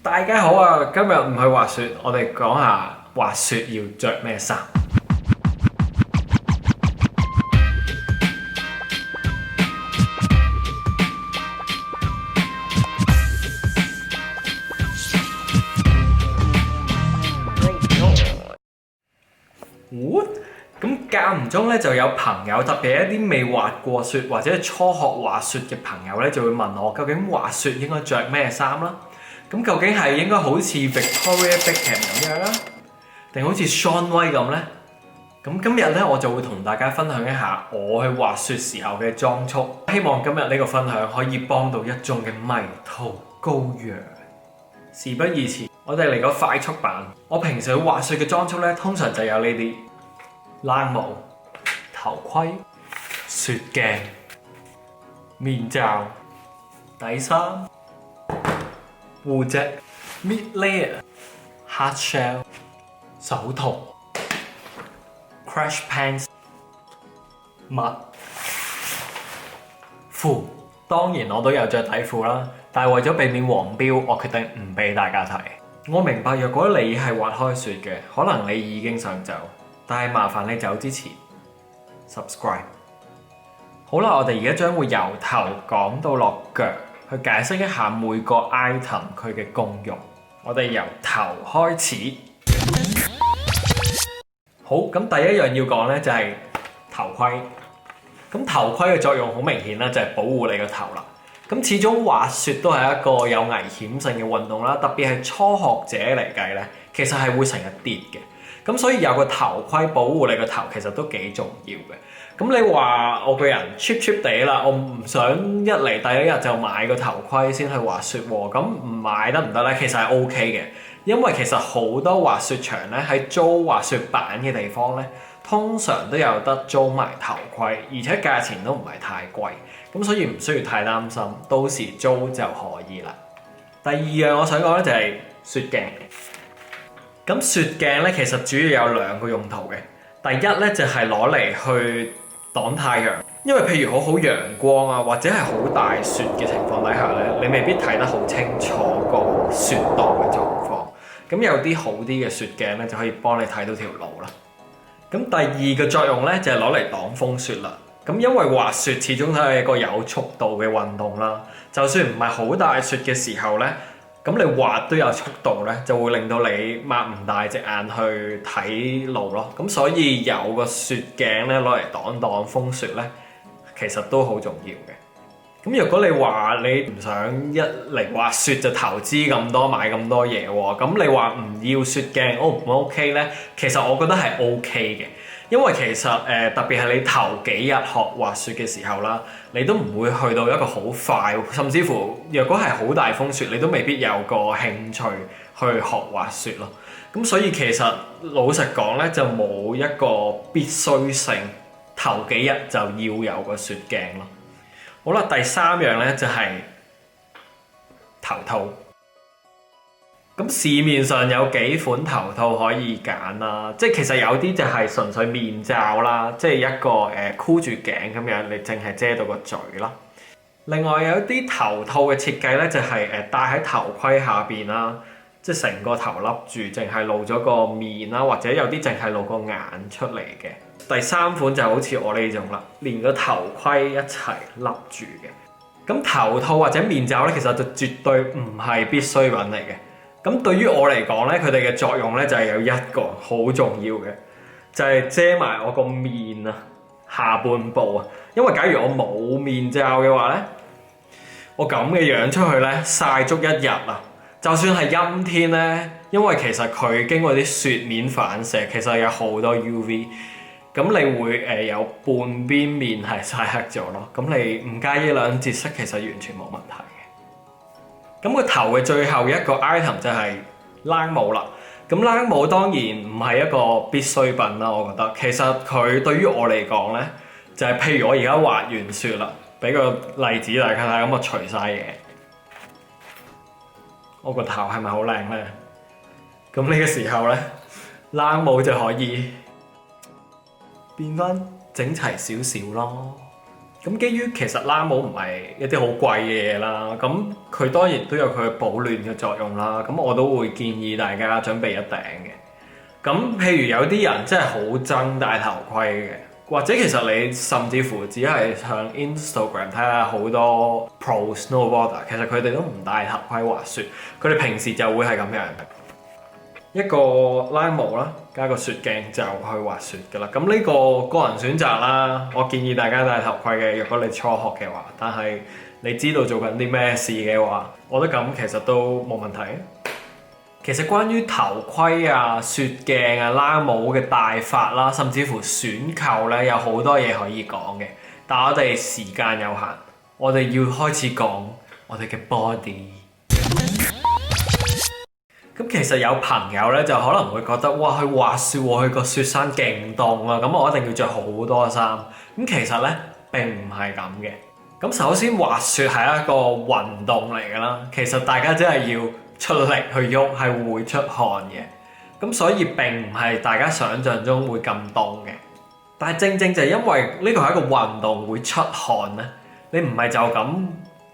大家好啊！今日唔去滑雪，我哋講下滑雪要着咩衫。咁間唔中咧就有朋友，特別係一啲未滑過雪或者初學滑雪嘅朋友咧，就會問我究竟滑雪應該着咩衫啦？咁究竟係應該好似 Victoria Beckham 咁樣啦，定好似 Shaun White 咁呢？咁今日咧我就會同大家分享一下我去滑雪時候嘅裝束，希望今日呢個分享可以幫到一眾嘅迷途羔羊。事不宜遲，我哋嚟個快速版。我平時去滑雪嘅裝束咧，通常就有呢啲。冷帽、頭盔、雪鏡、面罩、底衫、護脊、mid layer、hard shell、手套、crash pants、襪、褲。當然我都有着底褲啦，但係為咗避免黃標，我決定唔俾大家睇。我明白，若果你係滑開雪嘅，可能你已經想走。但係麻煩你走之前 subscribe。好啦，我哋而家將會由頭講到落腳，去解釋一下每個 item 佢嘅功用。我哋由頭開始。好，咁第一樣要講呢就係頭盔。咁頭盔嘅作用好明顯啦，就係保護你個頭啦。咁始終滑雪都係一個有危險性嘅運動啦，特別係初學者嚟計呢，其實係會成日跌嘅。咁所以有個頭盔保護你個頭，其實都幾重要嘅。咁你話我個人 cheap 地啦，我唔想一嚟第一日就買個頭盔先去滑雪喎。咁唔買得唔得呢？其實係 OK 嘅，因為其實好多滑雪場咧喺租滑雪板嘅地方咧，通常都有得租埋頭盔，而且價錢都唔係太貴。咁所以唔需要太擔心，到時租就可以啦。第二樣我想講咧就係雪鏡。咁雪鏡咧，其實主要有兩個用途嘅。第一咧就係攞嚟去擋太陽，因為譬如好陽光啊，或者係好大雪嘅情況底下咧，你未必睇得好清楚個雪道嘅狀況。咁有啲好啲嘅雪鏡咧，就可以幫你睇到條路啦。咁第二個作用咧就係攞嚟擋風雪啦。咁因為滑雪始終都係一個有速度嘅運動啦，就算唔係好大雪嘅時候咧，咁你滑都有速度咧，就會令到你擘唔大隻眼去睇路咯。咁所以有個雪鏡咧，攞嚟擋風雪咧，其實都好重要嘅。咁如果你話你唔想一嚟滑雪就投資咁多買咁多嘢喎，咁你話唔要雪鏡 O 唔 OK 咧？其實我覺得係 OK 嘅。因為其實特別係你頭幾日學滑雪嘅時候啦，你都唔會去到一個好快，甚至乎若果係好大風雪，你都未必有個興趣去學滑雪咯。咁所以其實老實講咧，就冇一個必須性，頭幾日就要有個雪鏡咯。好啦，第三樣咧就係頭套。咁市面上有幾款頭套可以揀啦，即係其實有啲就係純粹面罩啦，即係一個箍住頸咁樣，你淨係遮到個嘴啦。另外有啲頭套嘅設計咧，就係戴喺頭盔下邊啦，即係成個頭笠住，淨係露咗個面啦，或者有啲淨係露個眼出嚟嘅。第三款就好似我呢種啦，連個頭盔一齊笠住嘅。咁頭套或者面罩咧，其實就絕對唔係必需品嚟嘅。咁對於我嚟講咧，佢哋嘅作用咧就係有一個好重要嘅，就係遮埋我個面啊，下半部啊。因為假如我冇面罩嘅話咧，我咁嘅樣出去咧曬足一日啊，就算係陰天咧，因為其實佢經過啲雪面反射，其實有好多 UV， 咁你會有半邊面係曬黑咗咯。咁你唔介意兩節色，其實完全冇問題。咁個頭嘅最後一個 item 就係冷帽啦。咁冷帽當然唔係一個必需品啦，我覺得。其實佢對於我嚟講咧，就係譬如我而家滑完雪啦，俾個例子大家睇，咁我除晒嘢，我個頭係咪好靚咧？咁呢個時候咧，冷帽就可以變翻整齊少少咯。咁基於其實冷帽唔係一啲好貴嘅嘢啦，咁佢當然都有佢保暖嘅作用啦。咁我都會建議大家準備一頂嘅。咁譬如有啲人真係好憎戴頭盔嘅，或者其實你甚至乎只係上 Instagram 睇下好多 Pro Snowboarder，其實佢哋都唔戴頭盔滑雪，佢哋平時就會係咁樣。一個冷帽啦，加個雪鏡就去滑雪㗎啦。咁呢個個人選擇啦，我建議大家戴頭盔嘅。如果你初學嘅話，但係你知道做緊啲咩事嘅話，我覺得咁其實都冇問題。其實關於頭盔啊、雪鏡啊、冷帽嘅戴法啦，甚至乎選購咧，有好多嘢可以講嘅。但係我哋時間有限，我哋要開始講我哋嘅 body。咁其實有朋友咧就可能會覺得，哇，去滑雪喎，去個雪山勁凍啊，咁我一定要着好多衫。咁其實咧並唔係咁嘅。咁首先滑雪係一個運動嚟㗎啦，其實大家真係要出力去喐，係會出汗嘅。咁所以並唔係大家想像中會咁凍嘅。但係正正就係因為呢個係一個運動會出汗咧，你唔係就咁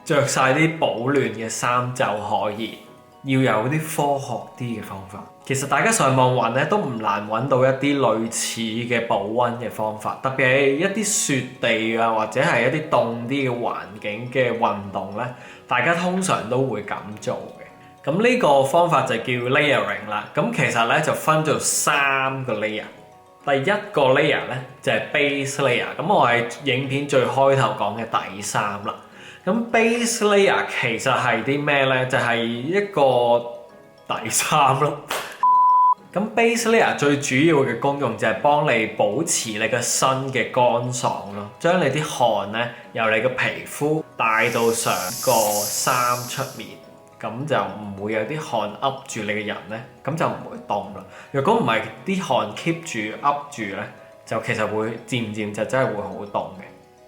着晒啲保暖嘅衫就可以。要有啲科學啲嘅方法，其實大家上網揾咧都唔難揾到一啲類似嘅保溫嘅方法，特別係一啲雪地啊，或者係一啲凍啲嘅環境嘅運動咧，大家通常都會咁做嘅。咁呢個方法就叫 layering 啦。咁其實咧就分做3個 layer。第一個 layer 咧就係 base layer。咁我係影片最開頭講嘅底衫啦。咁 base layer 其實係啲咩咧？就係一個底衫咯。咁 base layer 最主要嘅功用就係幫你保持你嘅身嘅乾爽咯，將你啲汗咧由你嘅皮膚帶到上個衫出面，咁就唔會有啲汗噏住你嘅人咧，咁就唔會凍啦。如果唔係啲汗 keep 住噏住咧，就其實會漸漸就真係會好凍嘅。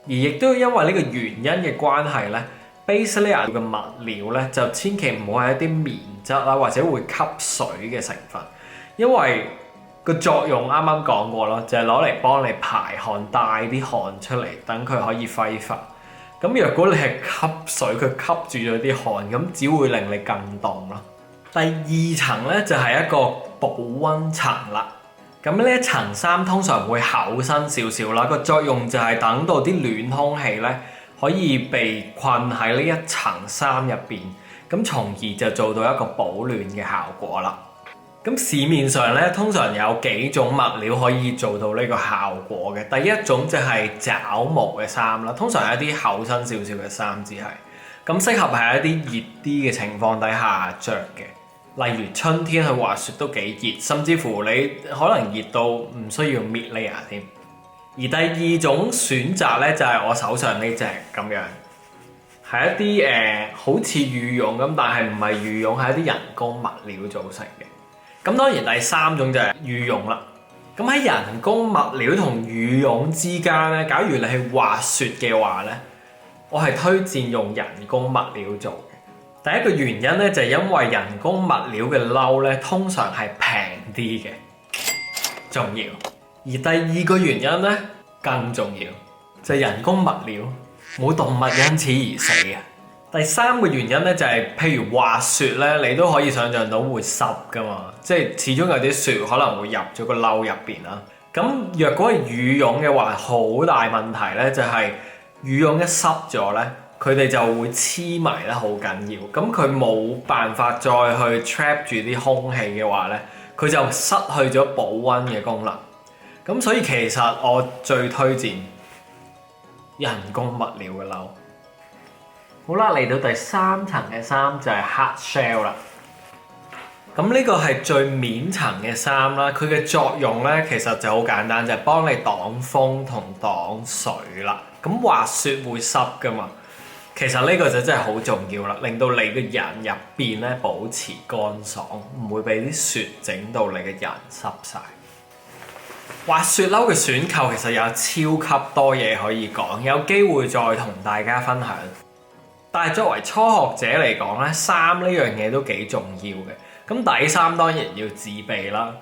而亦都因為呢個原因嘅關係咧 ，base layer 嘅物料咧就千祈唔好係一啲棉質啦，或者會吸水嘅成分，因為個作用啱啱講過咯，就係攞嚟幫你排汗，帶啲汗出嚟，等佢可以揮發。咁若果你係吸水，佢吸住咗啲汗，咁只會令你更凍咯。第2層咧就係一個保溫層啦。咁呢一層衫通常會厚身少少啦，個作用就係等到啲暖空氣咧可以被困喺呢一層衫入邊，咁從而就做到一個保暖嘅效果啦。咁市面上咧通常有幾種物料可以做到呢個效果嘅。第一種就係爪毛嘅衫啦，通常係一啲厚身少少嘅衫只係，咁適合係一啲熱啲嘅情況底下着嘅。例如春天去滑雪都幾熱，甚至乎你可能熱到唔需要搣 layer 添。而第2種選擇咧就係我手上呢隻咁樣，係一啲好似羽絨咁，但係唔係羽絨，係一啲人工物料組成嘅。咁當然第3種就係羽絨啦。咁喺人工物料同羽絨之間咧，假如你係滑雪嘅話咧，我係推薦用人工物料做嘅。第一個原因咧就係因為人工物料嘅褸咧通常係平啲嘅，重要。而第2個原因咧更重要，就係人工物料冇動物因此而死嘅。第3個原因咧就係譬如滑雪咧，你都可以想像到會濕噶嘛，即係始終有啲雪可能會入咗個褸入邊啦。咁若果係羽絨嘅話，好大問題咧就係羽絨一濕咗咧，佢哋就會黐埋得好緊要，咁佢冇辦法再去 trap 住啲空氣嘅話咧，佢就失去咗保溫嘅功能。咁所以其實我最推薦人工物料嘅褸。好啦，嚟到第3層嘅衫就係 hard shell 啦。咁呢個係最面層嘅衫啦，佢嘅作用咧其實就好簡單，就係幫你擋風同擋水啦。咁滑雪會濕噶嘛，其實呢個就真係好重要啦，令到你嘅人入邊咧保持乾爽，唔會俾啲雪整到你嘅人濕晒。滑雪褸嘅選購其實有超級多嘢可以講，有機會再同大家分享。但係作為初學者嚟講咧，衫呢樣嘢都幾重要嘅。咁底衫當然要自備啦。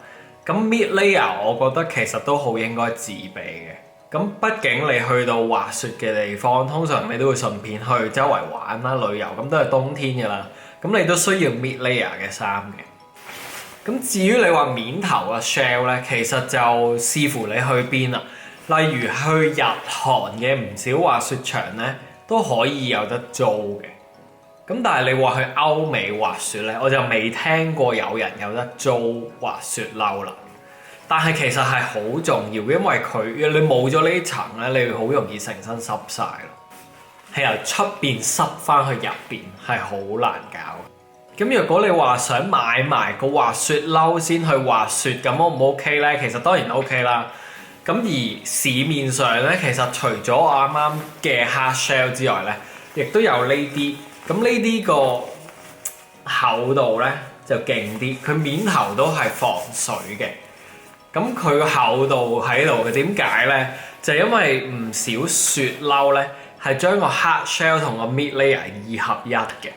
咁 mid layer 我覺得其實都好應該自備嘅。咁畢竟你去到滑雪嘅地方，通常你都會順便去周圍玩啦、旅遊，咁都係冬天㗎啦。咁你都需要 mid layer 嘅衫嘅。咁至於你話面頭嘅 shell 咧，其實就視乎你去邊啦。例如去日韓嘅唔少滑雪場咧，都可以有得租嘅。咁但係你話去歐美滑雪咧，我就未聽過有人有得租滑雪褸啦。但係其實係好重要，因為你冇咗呢層咧，你好容易成身濕晒咯。係由出邊濕翻去入邊係好難搞。咁如果你話想買埋個滑雪褸先去滑雪，咁 O 唔 OK 咧？其實當然 OK 啦。咁而市面上咧，其實除咗我啱啱嘅 hard shell 之外咧，亦都有呢啲。咁呢啲個厚度咧就勁啲，佢面頭都係防水嘅。咁佢個厚度喺度嘅，點解咧？就係因為唔少雪褸咧係將個 hard shell 同個 mid layer 二合一嘅。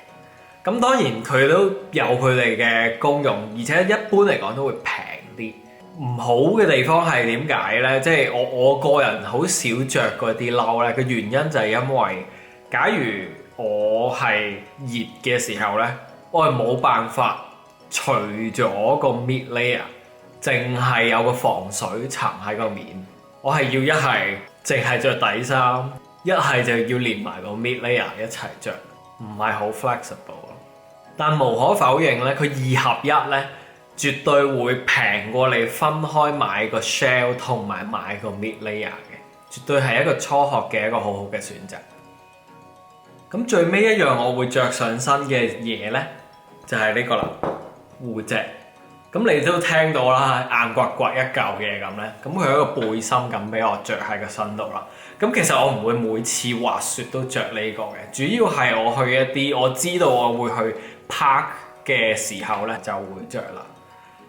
咁當然佢都有佢哋嘅功用，而且一般嚟講都會平啲。唔好嘅地方係點解咧？即係我個人好少着嗰啲褸咧，個原因就係因為假如我係熱嘅時候咧，我係冇辦法除咗個 mid layer。淨係有個防水層喺個面，我係要一係淨係着底衫，一係就要連埋個 mid layer 一齊着，唔係好 flexible 咯。但無可否認咧，佢二合一咧，絕對會平過你分開買個 shell 同埋買個 mid layer 嘅，絕對係一個初學嘅一個好好嘅選擇。咁最尾一樣我會着上身嘅嘢咧，就係呢個啦，護脊。咁你都聽到啦，硬刮刮一嚿嘢咁咧，咁佢有一個背心咁俾我着喺個身度啦。咁其實我唔會每次滑雪都着呢個嘅，主要係我去一啲我知道我會去 park 嘅時候咧就會着啦。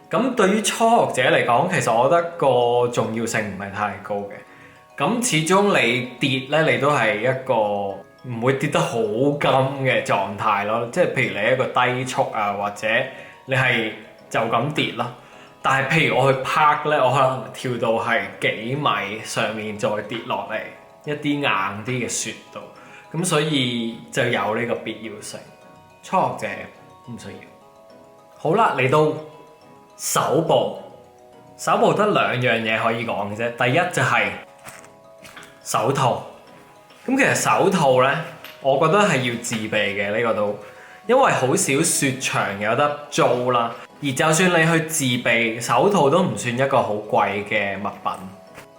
咁對於初學者嚟講，其實我覺得個重要性唔係太高嘅。咁始終你跌咧，你都係一個唔會跌得好金嘅狀態咯。即係譬如你一個低速啊，或者你係就咁跌啦，但係譬如我去 park 咧，我可能跳到係幾米上面再跌落嚟一啲硬啲嘅雪度，咁所以就有呢個必要性。初學者唔需要。好啦，嚟到手部得兩樣嘢可以講嘅啫。第一就係手套，咁其實手套咧，我覺得係要自備嘅呢個都，因為好少雪場有得租啦。而就算你去自備手套都唔算一個好貴嘅物品。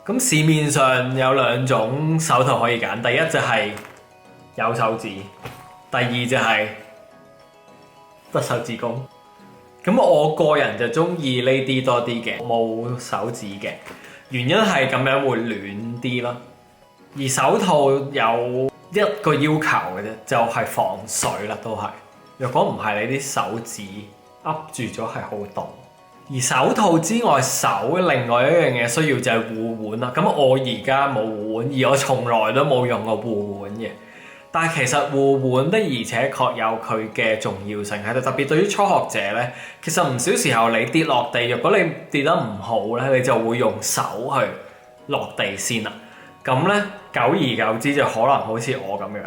咁市面上有兩種手套可以揀，第一就係有手指，第二就係得手指公。咁我個人就中意呢啲多啲嘅，冇手指嘅原因係咁樣會暖啲啦。而手套有一個要求嘅啫，就係防水啦，都係。若果唔係，你啲手指噏住咗係好凍。而手套之外，手另外一樣嘢需要就係護腕啦。咁我而家冇護腕，而我從來都冇用過護腕嘅。但係其實護腕的而且確有佢嘅重要性喺度，特別對於初學者咧，其實唔少時候你跌落地，若果你跌得唔好咧，你就會用手去落地先啦。咁咧，久而久之就可能好似我咁樣。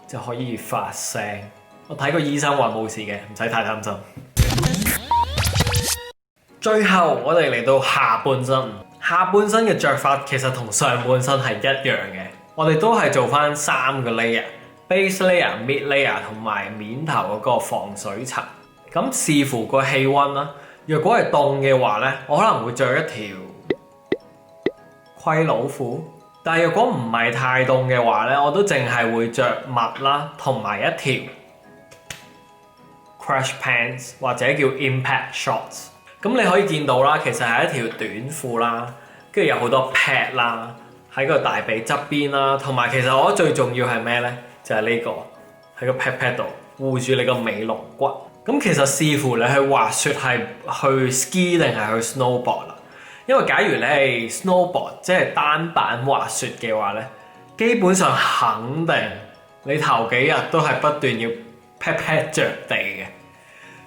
就可以發聲。我睇個醫生話冇事嘅，唔使太擔心。最後我哋嚟到下半身，下半身嘅着法其實同上半身係一樣嘅。我哋都係做翻3個 layer：base layer、mid layer 同埋面頭嗰個防水層。咁視乎個氣温啦。若果係凍嘅話咧，我可能會着一條盔佬褲。但係如果唔係太凍嘅話咧，我都淨係會着襪啦，同埋一條 crash pants 或者叫 impact shorts。咁你可以見到啦，其實係一條短褲啦，跟住有好多 pad 啦，喺個大髀側邊啦，同埋其實我覺得最重要係咩咧？就係呢個喺個 pad 度護住你個尾龍骨。咁其實視乎你去滑雪係去 ski 定係去 snowboard 啦。因為假如你係 snowboard， 即係單板滑雪嘅話咧，基本上肯定你頭幾日都係不斷要 pat 着地嘅。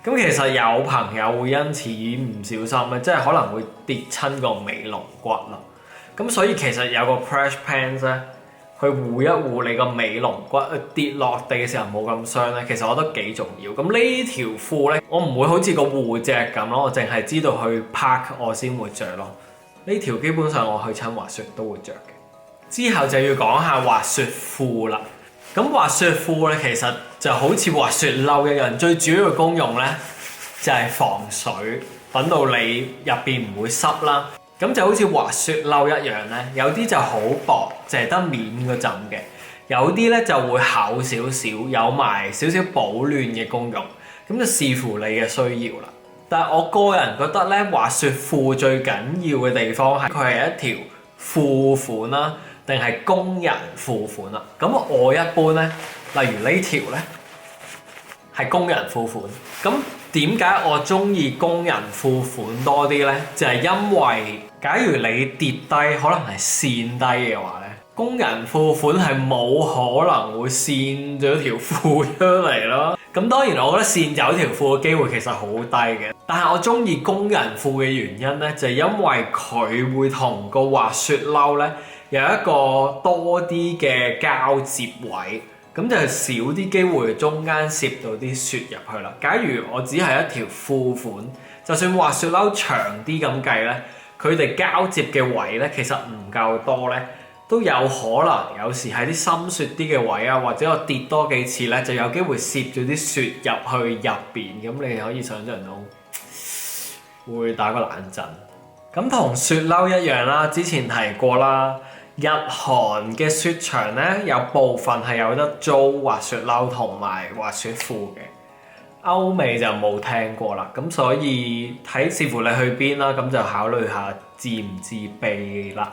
咁其實有朋友會因此唔小心咧，即係可能會跌親個尾龍骨啦。咁所以其實有個 crash pants 咧，去護一護你個尾龍骨跌落地嘅時候冇咁傷咧，其實我覺得幾重要。咁呢條褲咧，我唔會好似個護脊咁咯，我淨係知道去 park 我先會着咯。呢條基本上我去親滑雪都會着嘅。之後就要講下滑雪褲啦。咁滑雪褲咧，其實就好似滑雪褸一樣，最主要嘅功用咧就係防水，等到你入邊唔會濕啦。咁就好似滑雪褸一樣咧，有啲就好薄，淨係得面嗰陣嘅；有啲咧就會厚少少，有埋少少保暖嘅功用。咁就視乎你嘅需要啦。但係我個人覺得咧，滑雪褲最緊要嘅地方係佢係一條褲款啦，定係工人褲款啦。咁我一般咧，例如呢條咧係工人褲款。咁點解我中意工人褲款多啲呢？就係因為假如你跌低，可能係跣低嘅話呢，工人褲款係冇可能會跣咗條褲出嚟咯。咁當然我覺得跣走條褲嘅機會其實好低嘅，但係我中意工人褲嘅原因呢，就係因為佢會同個滑雪褸呢有一個多啲嘅交接位。咁就係少啲機會中間攝到啲雪入去啦。假如我只係一條褲款，就算滑雪褸長啲咁計咧，佢哋交接嘅位咧其實唔夠多咧，都有可能有時喺啲深雪啲嘅位啊，或者我跌多幾次咧，就有機會攝咗啲雪入去入邊。咁你可以想像到會打個冷震。咁同雪褸一樣啦，之前提過啦。日韓嘅雪場咧，有部分係有得租滑雪褸同埋滑雪褲嘅，歐美就冇聽過啦。咁所以睇視乎你去邊啦，咁就考慮下自唔自備啦。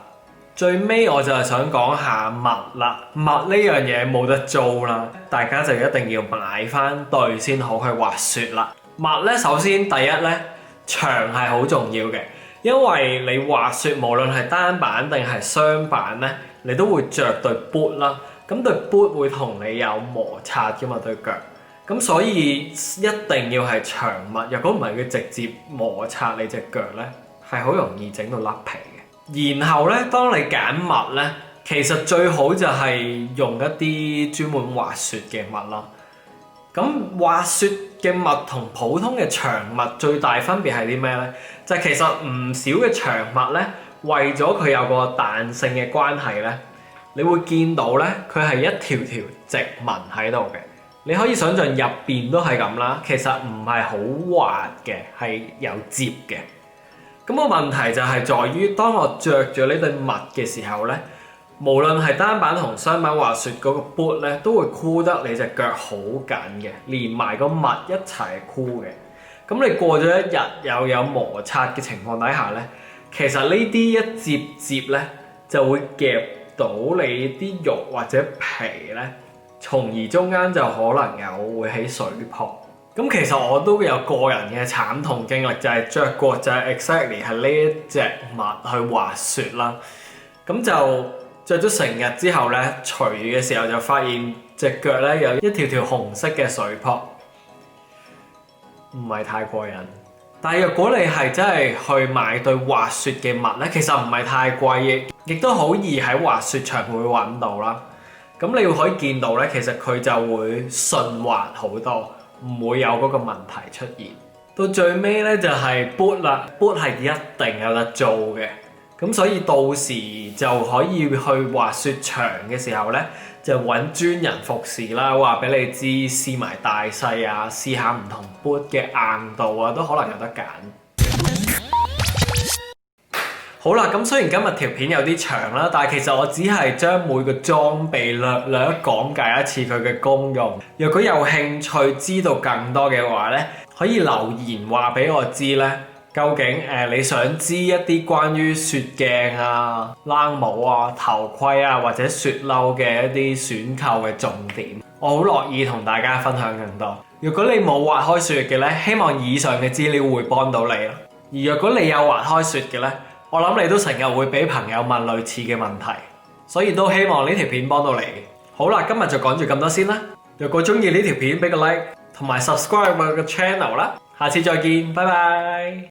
最尾我就係想講下襪啦，襪呢樣嘢冇得租啦，大家就一定要買翻對先好去滑雪啦。襪咧，首先第一咧，長係好重要嘅。因為你滑雪無論係單板定係雙板咧，你都會着對 boot 啦。咁對 boot 會同你有摩擦㗎嘛對腳，咁所以一定要係長襪。若果唔係佢直接摩擦你隻腳咧，係好容易整到甩皮嘅。然後咧，當你揀襪咧，其實最好就係用一啲專門滑雪嘅襪啦。咁滑雪嘅襪同普通嘅長襪最大分別係啲咩呢？就係其實唔少嘅長襪呢，為咗佢有個彈性嘅關係呢，你會見到呢，佢係一條條直紋喺度嘅。你可以想像入邊都係咁啦，其實唔係好滑嘅，係有摺嘅。咁個問題就係在於，當我着咗呢對襪嘅時候呢，無論係單板同雙板滑雪嗰個 boot 咧，都會箍得你隻腳好緊嘅，連埋個襪一齊箍嘅。咁你過咗一日又有摩擦嘅情況底下咧，其實呢啲一摺咧就會夾到你啲肉或者皮咧，從而中間就可能有會起水泡。咁其實我都有個人嘅慘痛經歷，就係着過就係 exactly 係呢一隻襪去滑雪啦。咁就着咗成日之後咧，除嘅時候就發現隻腳咧有一條條紅色嘅水泡，唔係太過癮。但係若果你係真係去買對滑雪嘅襪咧，其實唔係太貴，亦都好易喺滑雪場會揾到啦。咁你可以見到咧，其實佢就會順滑好多，唔會有嗰個問題出現。到最尾咧就係 boot 啦 ，boot 係一定有得做嘅。咁所以到時就可以去滑雪場嘅時候咧，就揾專人服侍啦，話俾你知試埋大細啊，試下唔同 boot 嘅硬度啊，都可能有得揀。好啦，咁雖然今日條片有啲長啦，但係其實我只係將每個裝備略略講解一次佢嘅功用。若果有興趣知道更多嘅話咧，可以留言話俾我知咧。究竟你想知一啲關於雪鏡啊、冷帽啊、頭盔啊或者雪褸嘅一啲選購嘅重點，我好樂意同大家分享更多。如果你冇滑開雪嘅咧，希望以上嘅資料會幫到你咯。而若果你有滑開雪嘅咧，我諗你都成日會俾朋友問類似嘅問題，所以都希望呢條片幫到你。好啦，今日就講住咁多先啦。若果中意呢條片，俾個 like 同埋 subscribe 我個 channel 啦。下次再見，拜拜。